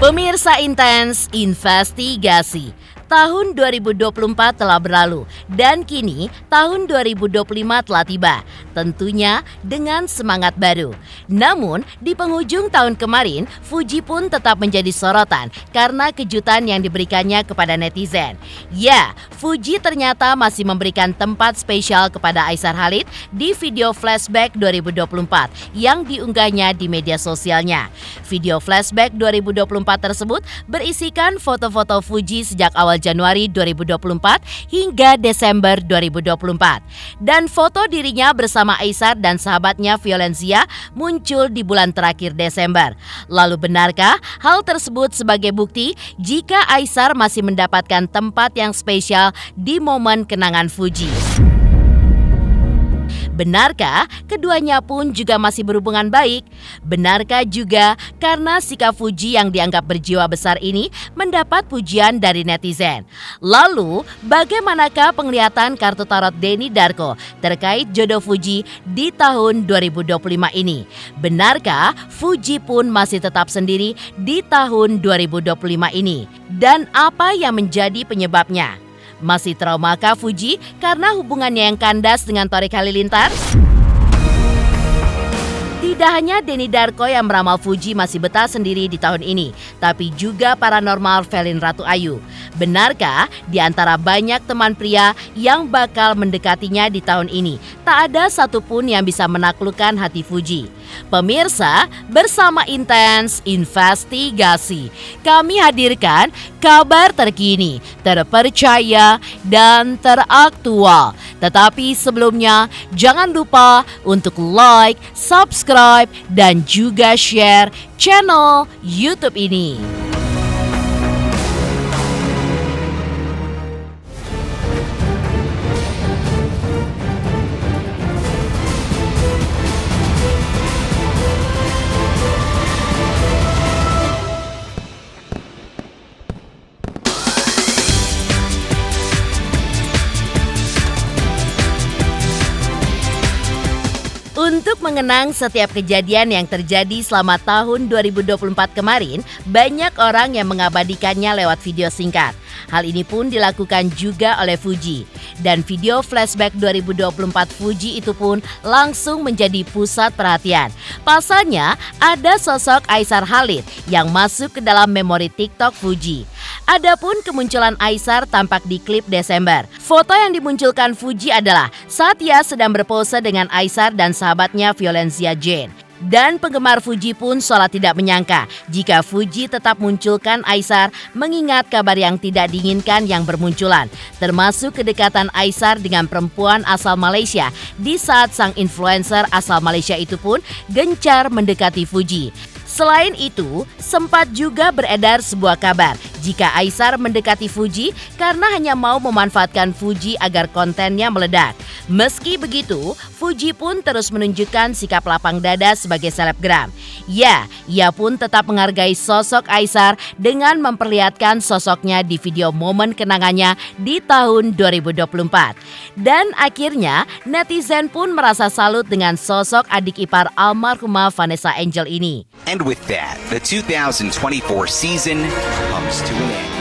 Pemirsa Intens Investigasi, tahun 2024 telah berlalu dan kini tahun 2025 telah tiba, tentunya dengan semangat baru. Namun, di penghujung tahun kemarin, Fuji pun tetap menjadi sorotan karena kejutan yang diberikannya kepada netizen. Ya, Fuji ternyata masih memberikan tempat spesial kepada Aisar Khalid di video flashback 2024 yang diunggahnya di media sosialnya. Video flashback 2024 tersebut berisikan foto-foto Fuji sejak awal Januari 2024 hingga Desember 2024. Dan foto dirinya bersama Aisar dan sahabatnya Violencia muncul di bulan terakhir Desember. Lalu benarkah hal tersebut sebagai bukti jika Aisar masih mendapatkan tempat yang spesial di momen kenangan Fuji? Benarkah keduanya pun juga masih berhubungan baik? Benarkah juga karena sikap Fuji yang dianggap berjiwa besar ini mendapat pujian dari netizen? Lalu, bagaimanakah penglihatan kartu tarot Denny Darko terkait jodoh Fuji di tahun 2025 ini? Benarkah Fuji pun masih tetap sendiri di tahun 2025 ini? Dan apa yang menjadi penyebabnya? Masih traumakah Fuji karena hubungannya yang kandas dengan Thorik Halilintar? Tidak hanya Denny Darko yang meramal Fuji masih betah sendiri di tahun ini, tapi juga paranormal Velin Ratu Ayu. Benarkah di antara banyak teman pria yang bakal mendekatinya di tahun ini, tak ada satupun yang bisa menaklukkan hati Fuji? Pemirsa, bersama Intens Investigasi, kami hadirkan kabar terkini, terpercaya, dan teraktual. Tetapi sebelumnya, jangan lupa untuk like, subscribe, dan juga share channel YouTube ini. Untuk mengenang setiap kejadian yang terjadi selama tahun 2024 kemarin, banyak orang yang mengabadikannya lewat video singkat. Hal ini pun dilakukan juga oleh Fuji. Dan video flashback 2024 Fuji itu pun langsung menjadi pusat perhatian. Pasalnya, ada sosok Aisar Khalid yang masuk ke dalam memori TikTok Fuji. Adapun kemunculan Aisar tampak di klip Desember. Foto yang dimunculkan Fuji adalah saat ia sedang berpose dengan Aisar dan sahabatnya Violencia Jane. Dan penggemar Fuji pun seolah tidak menyangka jika Fuji tetap munculkan Aisar mengingat kabar yang tidak diinginkan yang bermunculan, termasuk kedekatan Aisar dengan perempuan asal Malaysia di saat sang influencer asal Malaysia itu pun gencar mendekati Fuji. Selain itu, sempat juga beredar sebuah kabar jika Aisar mendekati Fuji karena hanya mau memanfaatkan Fuji agar kontennya meledak. Meski begitu, Fuji pun terus menunjukkan sikap lapang dada sebagai selebgram. Ya, ia pun tetap menghargai sosok Aisar dengan memperlihatkan sosoknya di video momen kenangannya di tahun 2024. Dan akhirnya, netizen pun merasa salut dengan sosok adik ipar almarhumah Vanessa Angel ini. And with that, the 2024 season comes to an end.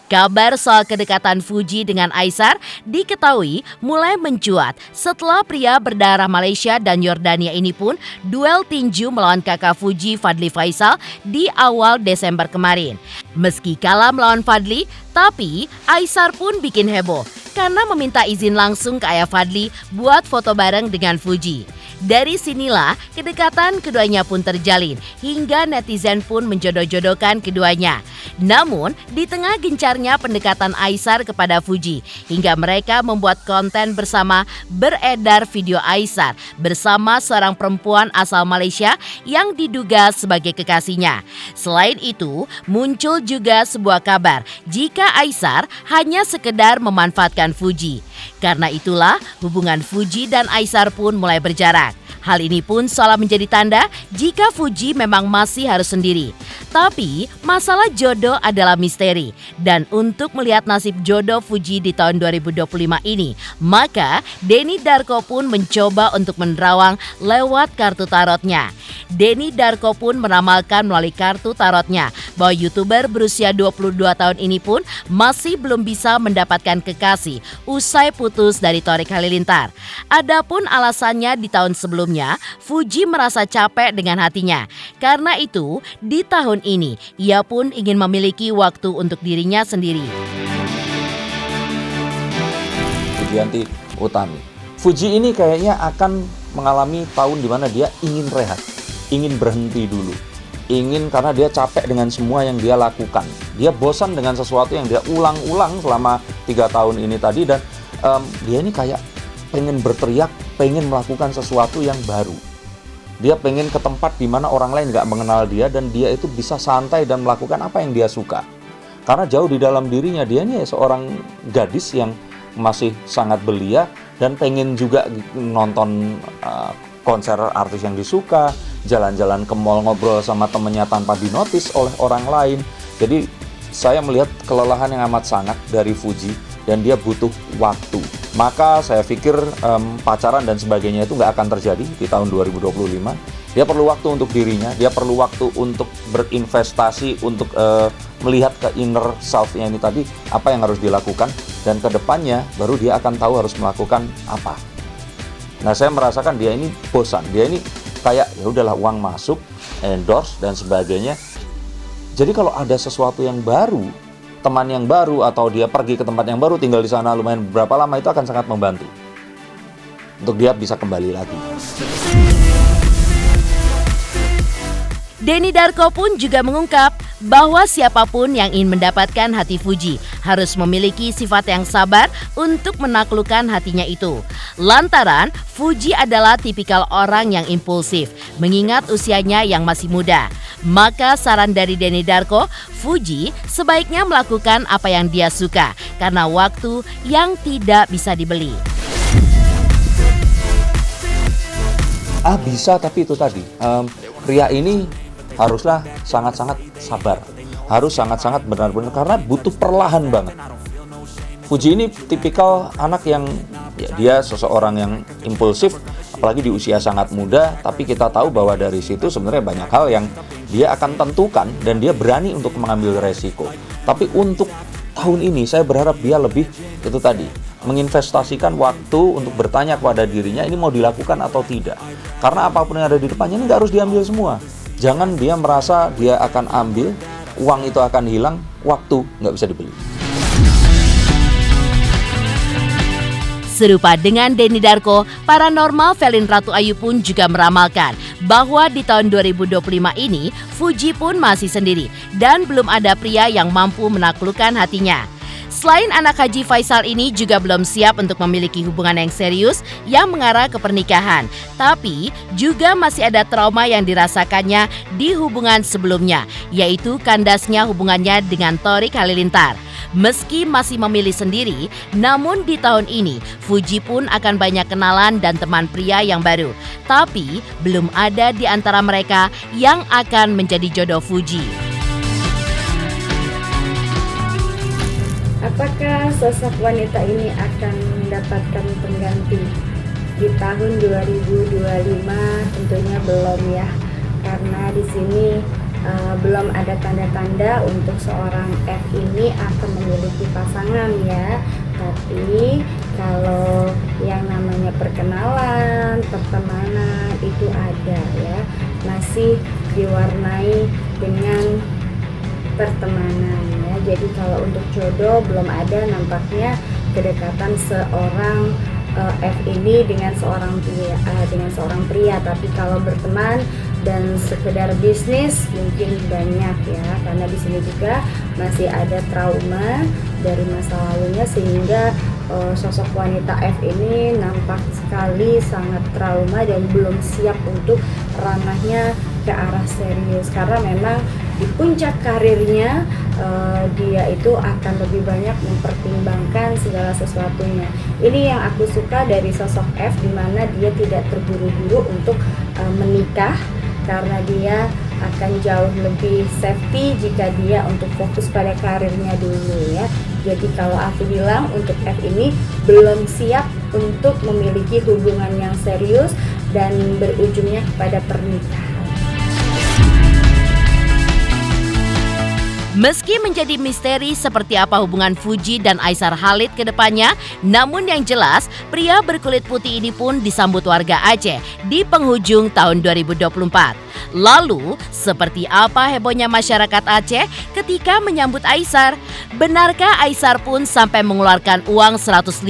Kabar soal kedekatan Fuji dengan Aisar diketahui mulai mencuat setelah pria berdarah Malaysia dan Yordania ini pun duel tinju melawan kakak Fuji Fadly Faisal di awal Desember kemarin. Meski kalah melawan Fadly, tapi Aisar pun bikin heboh karena meminta izin langsung ke ayah Fadly buat foto bareng dengan Fuji. Dari sinilah kedekatan keduanya pun terjalin hingga netizen pun menjodoh-jodohkan keduanya. Namun di tengah gencarnya pendekatan Aisar kepada Fuji hingga mereka membuat konten bersama, beredar video Aisar bersama seorang perempuan asal Malaysia yang diduga sebagai kekasihnya. Selain itu muncul juga sebuah kabar jika Aisar hanya sekedar memanfaatkan Fuji. Karena itulah hubungan Fuji dan Aisar pun mulai berjarak. Hal ini pun seolah menjadi tanda jika Fuji memang masih harus sendiri. Tapi masalah jodoh adalah misteri. Dan untuk melihat nasib jodoh Fuji di tahun 2025 ini, maka Denny Darko pun mencoba untuk menerawang lewat kartu tarotnya. Denny Darko pun meramalkan melalui kartu tarotnya bahwa YouTuber berusia 22 tahun ini pun masih belum bisa mendapatkan kekasih usai putus dari Torik Halilintar. Adapun alasannya di tahun sebelumnya, Fuji merasa capek dengan hatinya. Karena itu, di tahun ini ia pun ingin memiliki waktu untuk dirinya sendiri. Fujianti Utami. Fuji ini kayaknya akan mengalami tahun di mana dia ingin rehat, ingin berhenti dulu. Ingin karena dia capek dengan semua yang dia lakukan. Dia bosan dengan sesuatu yang dia ulang-ulang selama 3 tahun ini tadi. Dan dia ini kayak pengen berteriak, pengen melakukan sesuatu yang baru. Dia pengen ke tempat di mana orang lain gak mengenal dia dan dia itu bisa santai dan melakukan apa yang dia suka. Karena jauh di dalam dirinya dia ini seorang gadis yang masih sangat belia dan pengen juga nonton konser artis yang disuka, jalan-jalan ke mall ngobrol sama temennya tanpa dinotis oleh orang lain. Jadi saya melihat kelelahan yang amat sangat dari Fuji dan dia butuh waktu. Maka saya pikir pacaran dan sebagainya itu nggak akan terjadi di tahun 2025. Dia perlu waktu untuk dirinya, dia perlu waktu untuk berinvestasi, untuk melihat ke inner self-nya ini tadi, apa yang harus dilakukan, dan ke depannya baru dia akan tahu harus melakukan apa. Nah, saya merasakan dia ini bosan, dia ini kayak ya udahlah uang masuk, endorse dan sebagainya. Jadi kalau ada sesuatu yang baru, teman yang baru atau dia pergi ke tempat yang baru, tinggal di sana lumayan beberapa lama, itu akan sangat membantu untuk dia bisa kembali lagi. Denny Darko pun juga mengungkap bahwa siapapun yang ingin mendapatkan hati Fuji harus memiliki sifat yang sabar untuk menaklukkan hatinya itu. Lantaran Fuji adalah tipikal orang yang impulsif, mengingat usianya yang masih muda. Maka saran dari Denny Darko, Fuji sebaiknya melakukan apa yang dia suka karena waktu yang tidak bisa dibeli. Bisa, tapi itu tadi pria ini haruslah sangat-sangat sabar, harus sangat-sangat benar-benar karena butuh perlahan banget. Fuji ini tipikal anak yang ya, dia seseorang yang impulsif, apalagi di usia sangat muda, tapi kita tahu bahwa dari situ sebenarnya banyak hal yang dia akan tentukan dan dia berani untuk mengambil resiko. Tapi untuk tahun ini saya berharap dia lebih itu tadi, menginvestasikan waktu untuk bertanya kepada dirinya ini mau dilakukan atau tidak. Karena apapun yang ada di depannya ini nggak harus diambil semua. Jangan dia merasa dia akan ambil, uang itu akan hilang, waktu nggak bisa dibeli. Serupa dengan Denny Darko, paranormal Velin Ratu Ayu pun juga meramalkan bahwa di tahun 2025 ini Fuji pun masih sendiri dan belum ada pria yang mampu menaklukkan hatinya. Selain anak Haji Faisal ini juga belum siap untuk memiliki hubungan yang serius yang mengarah ke pernikahan. Tapi juga masih ada trauma yang dirasakannya di hubungan sebelumnya, yaitu kandasnya hubungannya dengan Torik Halilintar. Meski masih memilih sendiri, namun di tahun ini Fuji pun akan banyak kenalan dan teman pria yang baru. Tapi belum ada di antara mereka yang akan menjadi jodoh Fuji. Apakah sosok wanita ini akan mendapatkan pengganti di tahun 2025? Tentunya belum ya, karena di sini belum ada tanda-tanda untuk seorang F ini akan memiliki pasangan ya. Tapi kalau yang namanya perkenalan, pertemanan itu ada ya, masih diwarnai dengan pertemanan ya. Jadi kalau untuk jodoh belum ada nampaknya kedekatan seorang F ini dengan seorang pria, tapi kalau berteman dan sekedar bisnis mungkin banyak ya, karena di sini juga masih ada trauma dari masa lalunya sehingga sosok wanita F ini nampak sekali sangat trauma dan belum siap untuk ranahnya ke arah serius, karena memang di puncak karirnya dia itu akan lebih banyak mempertimbangkan segala sesuatunya. Ini yang aku suka dari sosok F, di mana dia tidak terburu-buru untuk menikah, karena dia akan jauh lebih safety jika dia untuk fokus pada karirnya dulu ya. Jadi kalau aku bilang untuk F ini belum siap untuk memiliki hubungan yang serius dan berujungnya kepada pernikahan. Meski menjadi misteri seperti apa hubungan Fuji dan Aisar Khalid ke depannya, namun yang jelas pria berkulit putih ini pun disambut warga Aceh di penghujung tahun 2024. Lalu, seperti apa hebohnya masyarakat Aceh ketika menyambut Aisar? Benarkah Aisar pun sampai mengeluarkan uang 150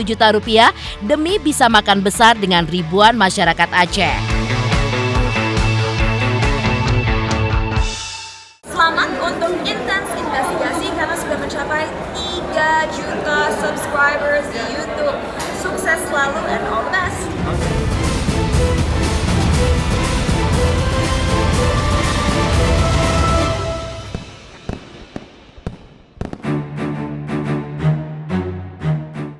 juta rupiah demi bisa makan besar dengan ribuan masyarakat Aceh? Selamat untuk Intens Investigasi karena sudah mencapai 3 juta subscribers di YouTube. Sukses selalu and all the best.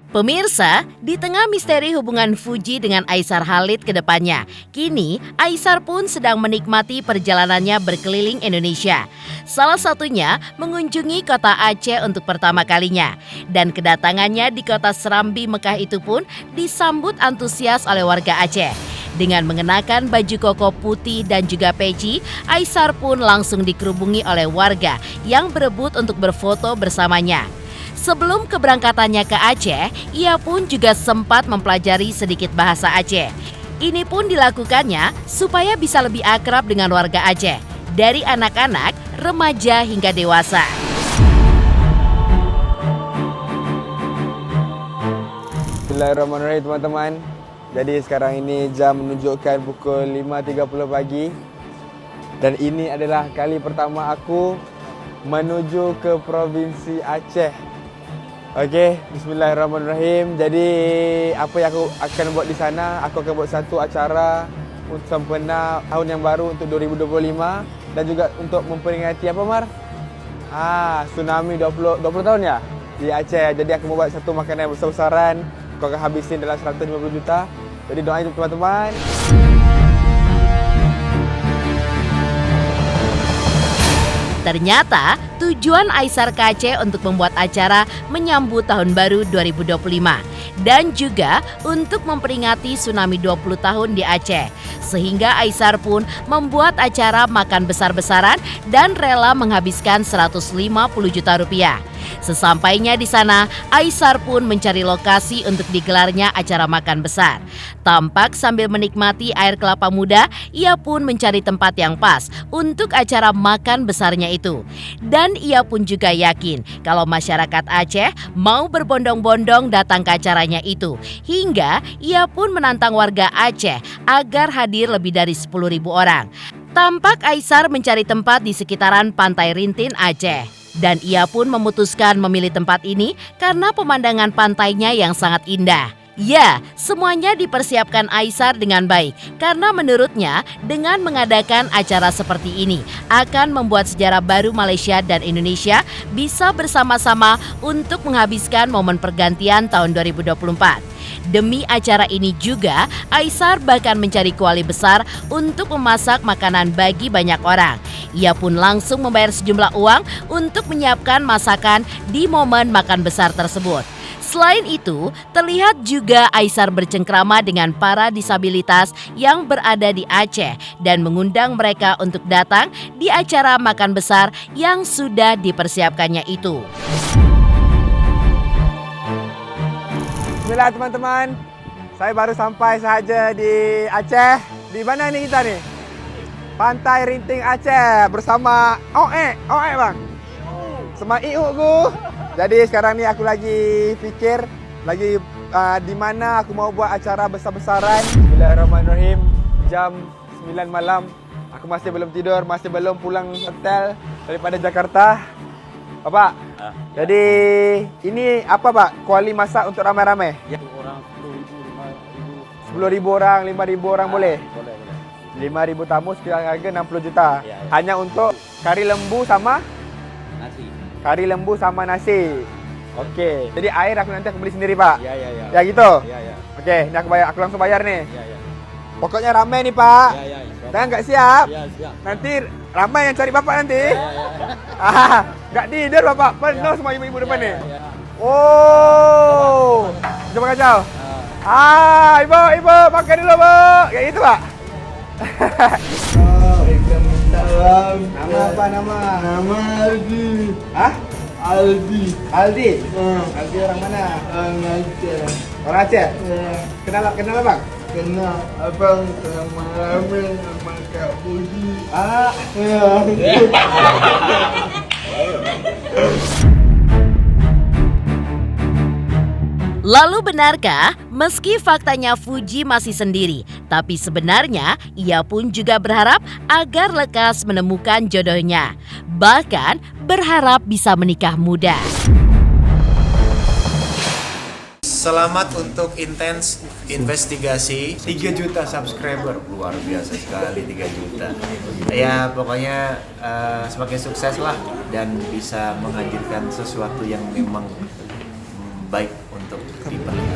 Pemirsa, di tengah misteri hubungan Fuji dengan Aisar Khalid ke depannya, kini Aisar pun sedang menikmati perjalanannya berkeliling Indonesia. Salah satunya mengunjungi kota Aceh untuk pertama kalinya. Dan kedatangannya di kota Serambi Mekah itu pun disambut antusias oleh warga Aceh. Dengan mengenakan baju koko putih dan juga peci, Aisar pun langsung dikerubungi oleh warga yang berebut untuk berfoto bersamanya. Sebelum keberangkatannya ke Aceh, ia pun juga sempat mempelajari sedikit bahasa Aceh. Ini pun dilakukannya supaya bisa lebih akrab dengan warga Aceh, dari anak-anak, remaja hingga dewasa. Bismillahirrahmanirrahim teman-teman. Jadi sekarang ini jam menunjukkan pukul 5.30 pagi. Dan ini adalah kali pertama aku menuju ke Provinsi Aceh. Okey, bismillahirrahmanirrahim. Jadi apa yang aku akan buat di sana, aku akan buat satu acara untuk sempena tahun yang baru untuk 2025 dan juga untuk memperingati apa Mar? Tsunami 20 tahun ya di Aceh. Jadi aku mau buat satu makanan yang besar-besaran. Aku akan habisin dalam 150 juta. Jadi doain untuk teman-teman. Ternyata tujuan Aisar ke Aceh untuk membuat acara menyambut tahun baru 2025 dan juga untuk memperingati tsunami 20 tahun di Aceh. Sehingga Aisar pun membuat acara makan besar-besaran dan rela menghabiskan 150 juta rupiah. Sesampainya di sana, Aisar pun mencari lokasi untuk digelarnya acara makan besar. Tampak sambil menikmati air kelapa muda, ia pun mencari tempat yang pas untuk acara makan besarnya itu. Dan ia pun juga yakin kalau masyarakat Aceh mau berbondong-bondong datang ke acaranya itu. Hingga ia pun menantang warga Aceh agar hadir lebih dari 10.000 orang. Tampak Aisar mencari tempat di sekitaran Pantai Rintin, Aceh. Dan ia pun memutuskan memilih tempat ini karena pemandangan pantainya yang sangat indah. Ya, semuanya dipersiapkan Aisar dengan baik karena menurutnya dengan mengadakan acara seperti ini akan membuat sejarah baru Malaysia dan Indonesia bisa bersama-sama untuk menghabiskan momen pergantian tahun 2024. Demi acara ini juga, Aisar bahkan mencari kuali besar untuk memasak makanan bagi banyak orang. Ia pun langsung membayar sejumlah uang untuk menyiapkan masakan di momen makan besar tersebut. Selain itu, terlihat juga Aisar bercengkrama dengan para disabilitas yang berada di Aceh dan mengundang mereka untuk datang di acara makan besar yang sudah dipersiapkannya itu. Bismillah teman-teman. Saya baru sampai sahaja di Aceh. Di mana ni kita ni? Pantai Rinting Aceh bersama Oe bang. Sama Iu ku. Jadi sekarang ni aku lagi fikir di mana aku mau buat acara besar-besaran. Bismillahirrahmanirrahim. Jam 9 malam. Aku masih belum tidur, masih belum pulang hotel daripada Jakarta. Bapak, jadi ini apa Pak? Kuali masak untuk ramai-ramai? Ya. Orang 10.000 orang, 5.000 orang boleh? Boleh. 5.000 tamu sekitar harga 60 juta. Ya. Hanya untuk Kari lembu sama Nasi. kari lembu sama nasi. Oke. Jadi air nanti aku beli sendiri, Pak. Iya, iya, iya. Ya gitu. Iya, iya. Oke, ini aku langsung bayar nih. Iya, iya. Pokoknya ramai nih, Pak. Iya, iya. Saya nggak siap. Iya, siap. Nanti ramai yang cari Bapak nanti. Iya, iya. Nggak tidur Bapak. Penuh semua ibu-ibu depan nih. Iya, iya. Oh. Coba kacau. Ibu, pakai dulu, Bu. Kayak gitu, Pak. Waalaikumsalam. Nama apa nama? Nama Aldi. Hah? Aldi. Aldi. Aldi orang mana? Orang Aceh. Orang Aceh. Ya, Kenal Bang? kenal abang sama Ramen sama Kak Budi. Ya. Lalu benarkah meski faktanya Fuji masih sendiri, tapi sebenarnya ia pun juga berharap agar lekas menemukan jodohnya. Bahkan berharap bisa menikah muda. Selamat untuk Intens Investigasi 3 juta subscriber. Luar biasa sekali 3 juta. Ya pokoknya semakin sukses lah dan bisa menghadirkan sesuatu yang memang baik untuk diperlihatkan.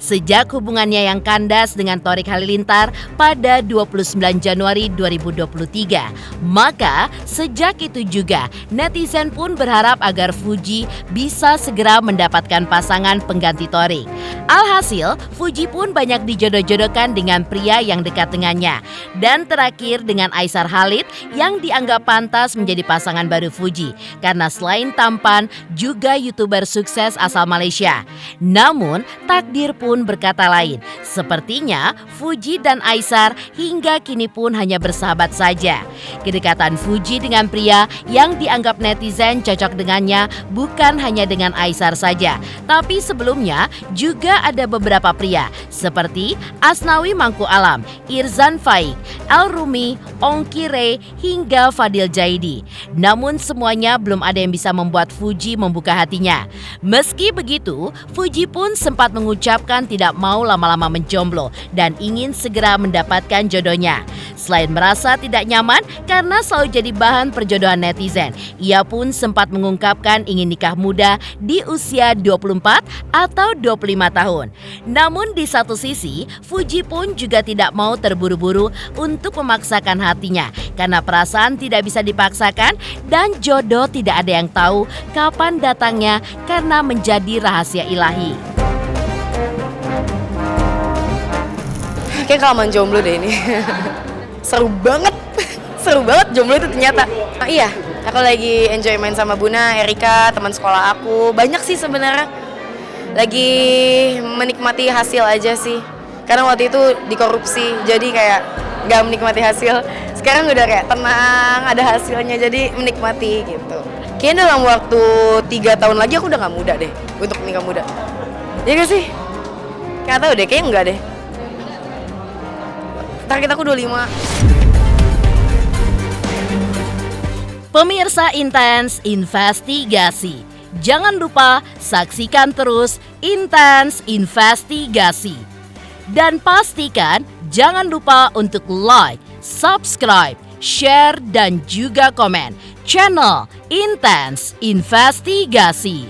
Sejak hubungannya yang kandas dengan Thorik Halilintar pada 29 Januari 2023, maka sejak itu juga netizen pun berharap agar Fuji bisa segera mendapatkan pasangan pengganti Thorik. Alhasil, Fuji pun banyak dijodoh-jodohkan dengan pria yang dekat dengannya. Dan terakhir dengan Aisar Khalid yang dianggap pantas menjadi pasangan baru Fuji karena selain tampan juga YouTuber sukses asal Malaysia. Namun, takdir pun berkata lain. Sepertinya Fuji dan Aisar hingga kini pun hanya bersahabat saja. Kedekatan Fuji dengan pria yang dianggap netizen cocok dengannya bukan hanya dengan Aisar saja, tapi sebelumnya juga ada beberapa pria seperti Asnawi Mangku Alam, Irzan Faik, El Rumi, Ongki Ray hingga Fadil Jaidi. Namun semuanya belum ada yang bisa membuat Fuji membuka hatinya. Meski begitu, Fuji pun sempat mengucapkan tidak mau lama-lama menjomblo dan ingin segera mendapatkan jodohnya. Selain merasa tidak nyaman karena selalu jadi bahan perjodohan netizen, ia pun sempat mengungkapkan ingin nikah muda di usia 24 atau 25 tahun. Namun di satu sisi, Fuji pun juga tidak mau terburu-buru untuk memaksakan hatinya karena perasaan tidak bisa dipaksakan dan jodoh tidak ada yang tahu kapan datangnya karena menjadi rahasia ilahi. Kayak kelamaan jomblo deh ini. Seru banget. Seru banget jomblo itu ternyata. Iya, aku lagi enjoy main sama Buna, Erika, teman sekolah aku. Banyak sih sebenarnya. Lagi menikmati hasil aja sih. Karena waktu itu dikorupsi, jadi kayak gak menikmati hasil. Sekarang udah kayak tenang, ada hasilnya, jadi menikmati gitu. Kayaknya dalam waktu 3 tahun lagi aku udah gak muda deh untuk nikah muda. Iya gak sih? Gak tau deh, kayaknya enggak deh. Target aku 25. Pemirsa Intens Investigasi, jangan lupa saksikan terus Intens Investigasi. Dan pastikan jangan lupa untuk like, subscribe, share, dan juga komen channel Intens Investigasi.